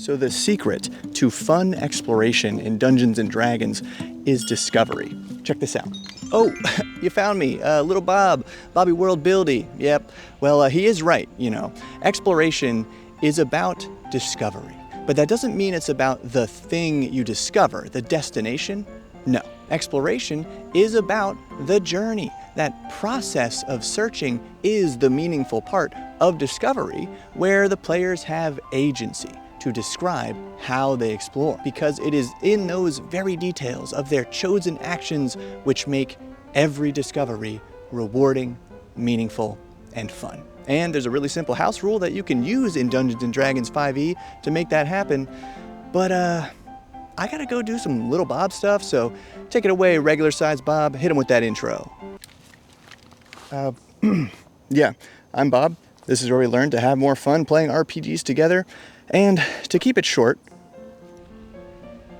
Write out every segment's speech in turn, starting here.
So the secret to fun exploration in Dungeons & Dragons is discovery. Check this out. Oh, you found me, little Bobby World Buildy. Yep, well, he is right, you know. Exploration is about discovery, but that doesn't mean it's about the thing you discover, the destination. No, exploration is about the journey. That process of searching is the meaningful part of discovery, where the players have agency to describe how they explore, because it is in those very details of their chosen actions which make every discovery rewarding, meaningful, and fun. And there's a really simple house rule that you can use in Dungeons & Dragons 5e to make that happen, but I gotta go do some little Bob stuff, so take it away, regular size Bob, hit him with that intro. Yeah, I'm Bob. This is where we learn to have more fun playing RPGs together. And to keep it short,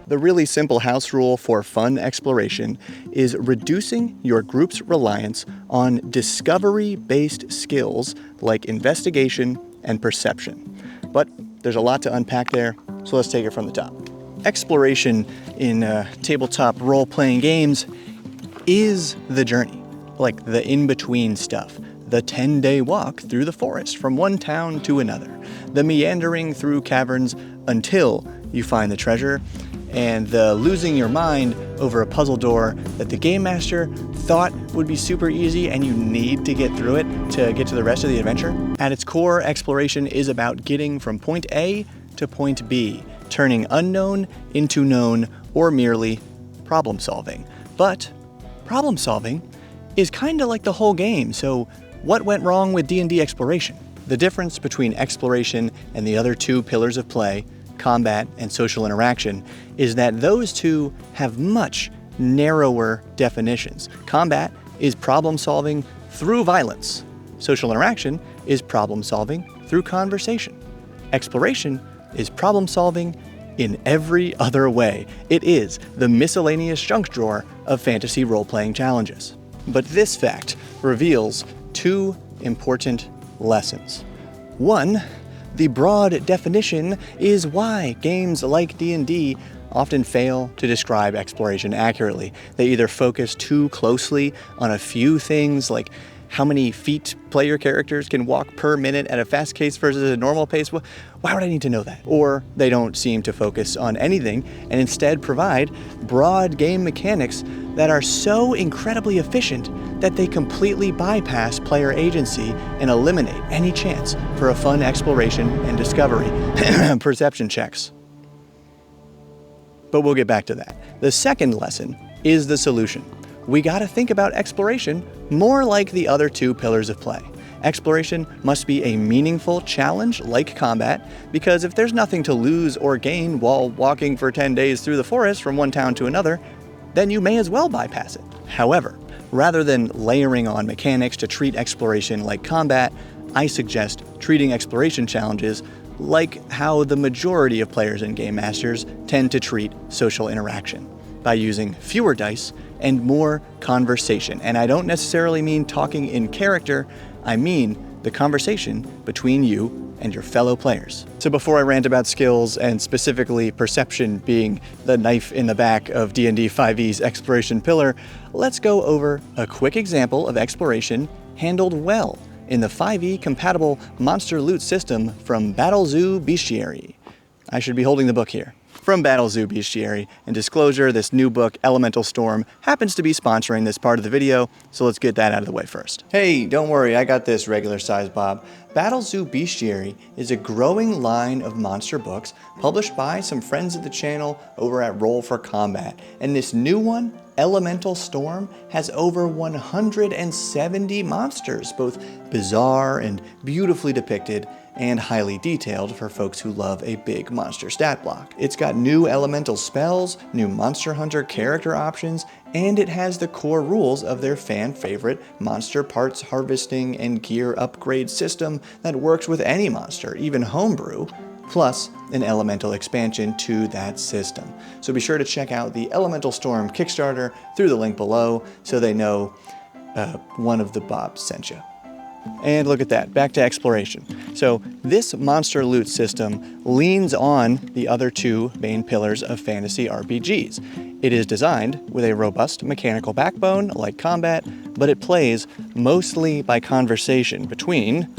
the really simple house rule for fun exploration is reducing your group's reliance on discovery-based skills like investigation and perception. But there's a lot to unpack there, so let's take it from the top. Exploration in tabletop role-playing games is the journey, like the in-between stuff. The 10-day walk through the forest from one town to another, the meandering through caverns until you find the treasure, and the losing your mind over a puzzle door that the game master thought would be super easy and you need to get through it to get to the rest of the adventure. At its core, exploration is about getting from point A to point B, turning unknown into known, or merely problem solving. But problem solving is kinda like the whole game, so what went wrong with D&D exploration? The difference between exploration and the other two pillars of play, combat and social interaction, is that those two have much narrower definitions. Combat is problem solving through violence. Social interaction is problem solving through conversation. Exploration is problem solving in every other way. It is the miscellaneous junk drawer of fantasy role-playing challenges. But this fact reveals two important lessons. One, the broad definition is why games like D&D often fail to describe exploration accurately. They either focus too closely on a few things, like how many feet player characters can walk per minute at a fast pace versus a normal pace. Why would I need to know that? Or they don't seem to focus on anything and instead provide broad game mechanics that are so incredibly efficient that they completely bypass player agency and eliminate any chance for a fun exploration and discovery. Perception checks. But we'll get back to that. The second lesson is the solution. We gotta think about exploration more like the other two pillars of play. Exploration must be a meaningful challenge like combat, because if there's nothing to lose or gain while walking for 10 days through the forest from one town to another, then you may as well bypass it. However, rather than layering on mechanics to treat exploration like combat, I suggest treating exploration challenges like how the majority of players and game masters tend to treat social interaction, by using fewer dice and more conversation. And I don't necessarily mean talking in character, I mean the conversation between you and your fellow players. So before I rant about skills, and specifically perception being the knife in the back of D&D 5e's exploration pillar, let's go over a quick example of exploration handled well in the 5e compatible monster loot system from Battle Zoo Bestiary. I should be holding the book here. From Battle Zoo Bestiary, and disclosure, this new book, Elemental Storm, happens to be sponsoring this part of the video, so let's get that out of the way first. Hey, don't worry, I got this, regular size Bob. Battle Zoo Bestiary is a growing line of monster books published by some friends of the channel over at Roll for Combat, and this new one, Elemental Storm, has over 170 monsters, both bizarre and beautifully depicted, and highly detailed for folks who love a big monster stat block. It's got new elemental spells, new Monster Hunter character options, and it has the core rules of their fan favorite monster parts harvesting and gear upgrade system that works with any monster, even homebrew, plus an elemental expansion to that system. So be sure to check out the Elemental Storm Kickstarter through the link below so they know one of the Bobs sent you. And look at that, back to exploration. So this monster loot system leans on the other two main pillars of fantasy RPGs. It is designed with a robust mechanical backbone like combat, but it plays mostly by conversation between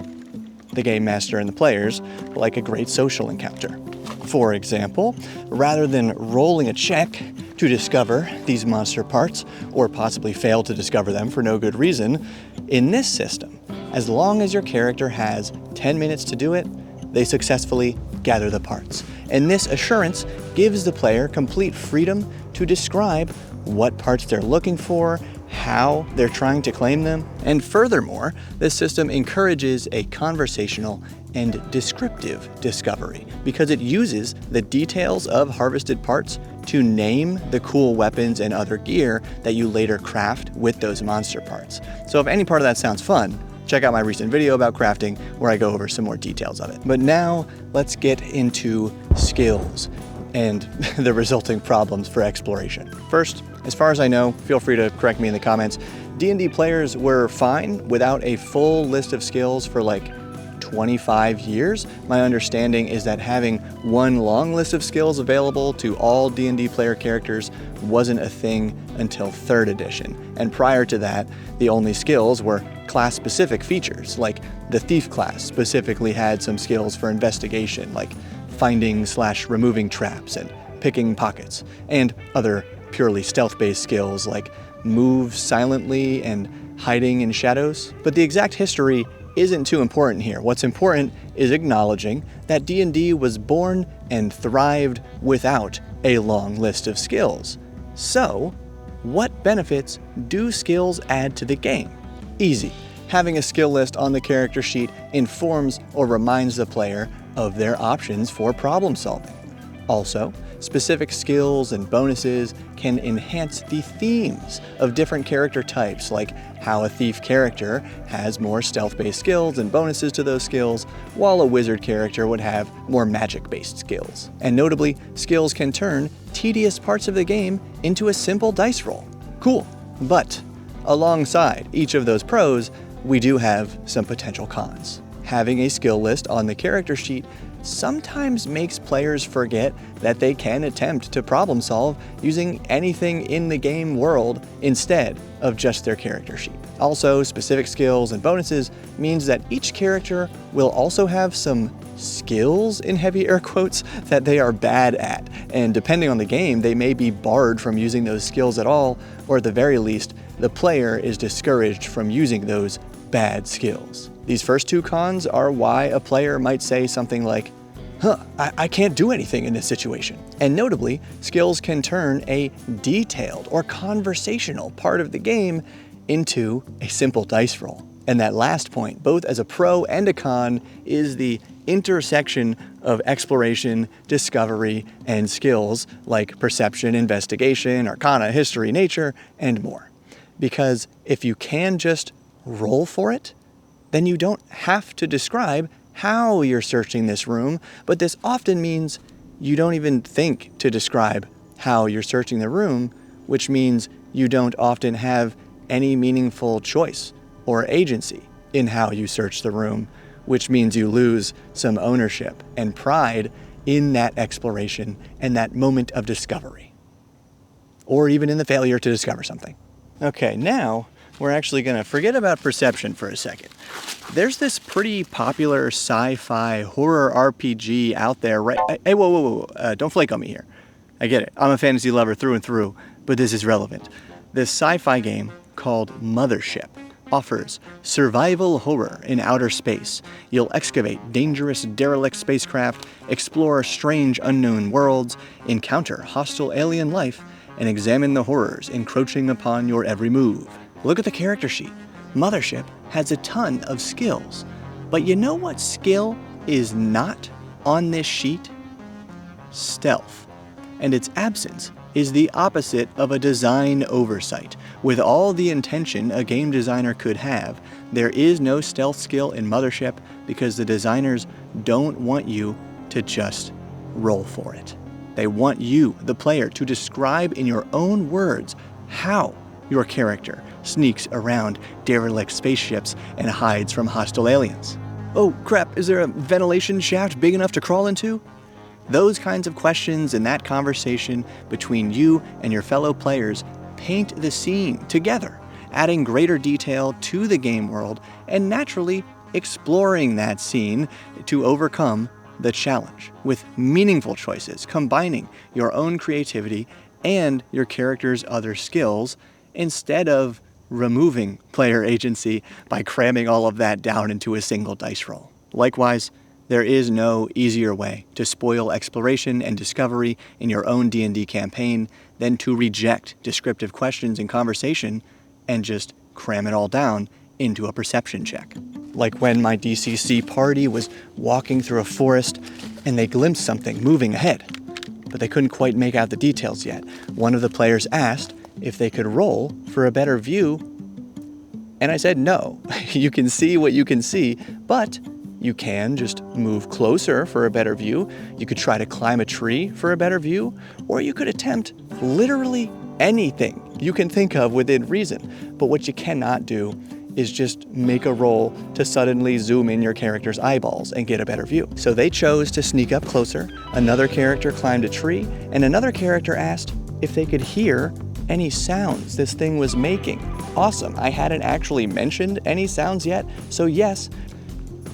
the game master and the players, like a great social encounter. For example, rather than rolling a check to discover these monster parts, or possibly fail to discover them for no good reason, in this system, as long as your character has 10 minutes to do it, they successfully gather the parts. And this assurance gives the player complete freedom to describe what parts they're looking for, how they're trying to claim them, and furthermore, this system encourages a conversational and descriptive discovery because it uses the details of harvested parts to name the cool weapons and other gear that you later craft with those monster parts. So if any part of that sounds fun, check out my recent video about crafting where I go over some more details of it. But now let's get into skills and the resulting problems for exploration. First, as far as I know, feel free to correct me in the comments, D&D players were fine without a full list of skills for like 25 years. My understanding is that having one long list of skills available to all D&D player characters wasn't a thing until 3rd edition. And prior to that, the only skills were class-specific features, like the Thief class specifically had some skills for investigation, like finding/removing traps and picking pockets, and other purely stealth-based skills like move silently and hiding in shadows. But the exact history isn't too important here. What's important is acknowledging that D&D was born and thrived without a long list of skills. So, what benefits do skills add to the game? Easy. Having a skill list on the character sheet informs or reminds the player of their options for problem solving. Also, specific skills and bonuses can enhance the themes of different character types, like how a thief character has more stealth-based skills and bonuses to those skills, while a wizard character would have more magic-based skills. And notably, skills can turn tedious parts of the game into a simple dice roll. Cool, but alongside each of those pros, we do have some potential cons. Having a skill list on the character sheet sometimes makes players forget that they can attempt to problem solve using anything in the game world instead of just their character sheet. Also, specific skills and bonuses means that each character will also have some skills, in heavy air quotes, that they are bad at, and depending on the game, they may be barred from using those skills at all, or at the very least, the player is discouraged from using those bad skills. These first two cons are why a player might say something like, I can't do anything in this situation. And notably, skills can turn a detailed or conversational part of the game into a simple dice roll. And that last point, both as a pro and a con, is the intersection of exploration, discovery, and skills like perception, investigation, arcana, history, nature, and more. Because if you can just roll for it, then you don't have to describe how you're searching this room, but this often means you don't even think to describe how you're searching the room, which means you don't often have any meaningful choice or agency in how you search the room, which means you lose some ownership and pride in that exploration and that moment of discovery, or even in the failure to discover something. Okay, now we're actually going to forget about perception for a second. There's this pretty popular sci-fi horror RPG out there, right? Hey, whoa, don't flake on me here. I get it. I'm a fantasy lover through and through, but this is relevant. This sci-fi game called Mothership offers survival horror in outer space. You'll excavate dangerous derelict spacecraft, explore strange unknown worlds, encounter hostile alien life, and examine the horrors encroaching upon your every move. Look at the character sheet. Mothership has a ton of skills, but you know what skill is not on this sheet? Stealth. And its absence is the opposite of a design oversight. With all the intention a game designer could have, there is no stealth skill in Mothership because the designers don't want you to just roll for it. They want you, the player, to describe in your own words how your character sneaks around derelict spaceships and hides from hostile aliens? Oh crap, is there a ventilation shaft big enough to crawl into? Those kinds of questions and that conversation between you and your fellow players paint the scene together, adding greater detail to the game world and naturally exploring that scene to overcome the challenge with meaningful choices, combining your own creativity and your character's other skills instead of removing player agency by cramming all of that down into a single dice roll. Likewise, there is no easier way to spoil exploration and discovery in your own D&D campaign than to reject descriptive questions in conversation and just cram it all down into a perception check. Like when my DCC party was walking through a forest and they glimpsed something moving ahead, but they couldn't quite make out the details yet. One of the players asked if they could roll for a better view, and I said no. You can see what you can see, but you can just move closer for a better view. You could try to climb a tree for a better view, or you could attempt literally anything you can think of within reason. But what you cannot do is just make a roll to suddenly zoom in your character's eyeballs and get a better view. So they chose to sneak up closer, another character climbed a tree, and another character asked if they could hear any sounds this thing was making. Awesome, I hadn't actually mentioned any sounds yet, so yes.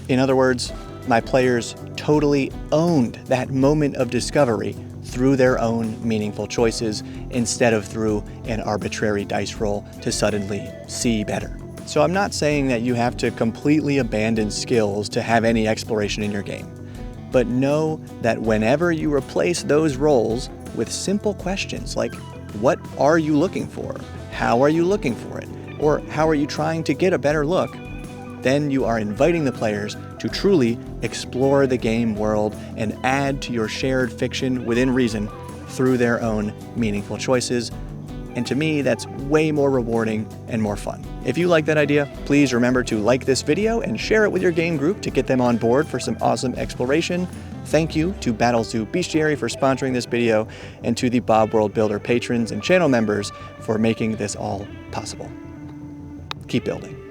In other words, my players totally owned that moment of discovery through their own meaningful choices instead of through an arbitrary dice roll to suddenly see better. So I'm not saying that you have to completely abandon skills to have any exploration in your game, but know that whenever you replace those roles with simple questions like, what are you looking for? How are you looking for it? Or how are you trying to get a better look? Then you are inviting the players to truly explore the game world and add to your shared fiction within reason through their own meaningful choices. And to me, that's way more rewarding and more fun. If you like that idea, please remember to like this video and share it with your game group to get them on board for some awesome exploration. Thank you to Battle Zoo Bestiary for sponsoring this video, and to the Bob World Builder patrons and channel members for making this all possible. Keep building.